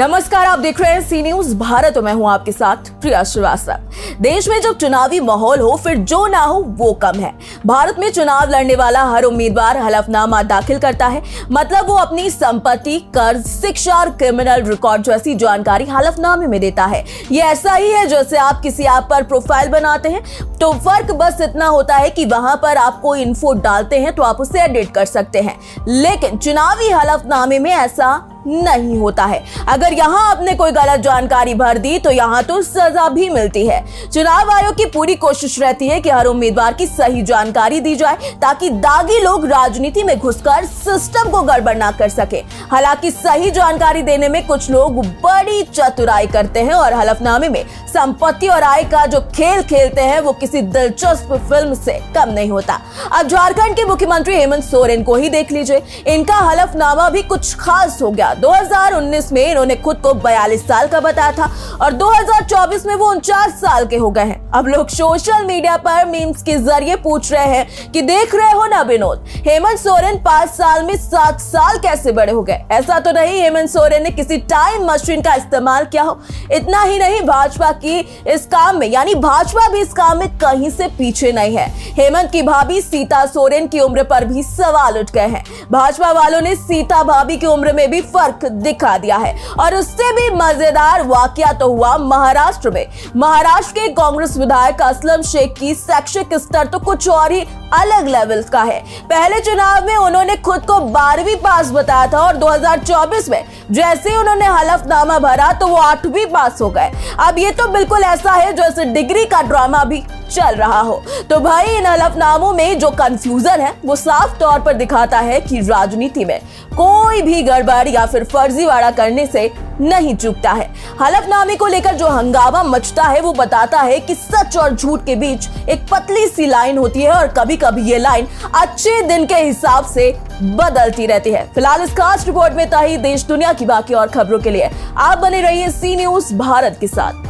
नमस्कार, आप देख रहे हैं सी न्यूज भारत और मैं हूं आपके साथ प्रिया श्रीवास्तव। देश में जब चुनावी माहौल हो फिर जो ना हो वो कम है। भारत में चुनाव लड़ने वाला हर उम्मीदवार हलफनामा दाखिल करता है, मतलब वो अपनी संपत्ति, कर्ज, शिक्षा और क्रिमिनल रिकॉर्ड जैसी जानकारी हलफनामे में देता है। ये ऐसा ही है जैसे आप किसी ऐप पर प्रोफाइल बनाते हैं, तो फर्क बस इतना होता है कि वहां पर आप कोई इन्फो डालते हैं तो आप उसे एडिट कर सकते हैं, लेकिन चुनावी हलफनामे में ऐसा नहीं होता है। अगर यहाँ आपने कोई गलत जानकारी भर दी तो यहाँ तो सजा भी मिलती है। चुनाव आयोग की पूरी कोशिश रहती है कि हर उम्मीदवार की सही जानकारी दी जाए ताकि दागी लोग राजनीति में घुसकर सिस्टम को गड़बड़ ना कर सके। हालांकि सही जानकारी देने में कुछ लोग बड़ी चतुराई करते हैं और हलफनामे में संपत्ति और आय का जो खेल खेलते हैं वो किसी दिलचस्प फिल्म से कम नहीं होता। अब झारखंड के मुख्यमंत्री हेमंत सोरेन को ही देख लीजिए, इनका हलफनामा भी कुछ खास हो गया। 2019 में इन्होंने खुद को 42 साल का बताया था और 2024 में वो 49 साल के हो गए हैं। अब लोग सोशल मीडिया पर मीम्स के जरिए पूछ रहे हैं कि देख रहे हो ना विनोद, हेमंत सोरेन 5 साल में 7 साल कैसे बड़े हो गए। ऐसा तो नहीं हेमंत सोरेन ने किसी टाइम मशीन का इस्तेमाल किया हो। इतना ही नहीं, भाजपा की इस काम में यानी भाजपा भी इस काम में कहीं से पीछे नहीं है। हेमंत की भाभी सीता सोरेन की उम्र पर भी सवाल उठ गए हैं। भाजपा वालों ने सीता भाभी की उम्र में भी फर्क दिखा दिया है और उससे भी मजेदार वाकया तो हुआ महाराष्ट्र में। महाराष्ट्र के कांग्रेस विधायक असलम शेख की शैक्षिक स्तर तो कुछ और ही अलग लेवल का है। पहले चुनाव में उन्होंने खुद को 12वीं पास बताया था और 2024 में जैसे ही उन्होंने हलफनामा भरा तो वो 8वीं पास हो गए। अब ये तो बिल्कुल ऐसा है जैसे डिग्री का ड्रामा भी चल रहा हो। तो भाई इन हलफनामों में जो कंफ्यूजन है वो साफ तौर पर दिखाता है कि राजनीति में कोई भी गड़बड़ या फिर फर्जीवाड़ा करने से नहीं चूकता है। हलफनामे को लेकर जो हंगामा मचता है वो बताता है कि सच और झूठ के बीच एक पतली सी लाइन होती है और कभी कभी ये लाइन अच्छे दिन के हिसाब से बदलती रहती है। फिलहाल इस खास रिपोर्ट में था ही। देश दुनिया की बाकी और खबरों के लिए आप बने रहिए सी न्यूज भारत के साथ।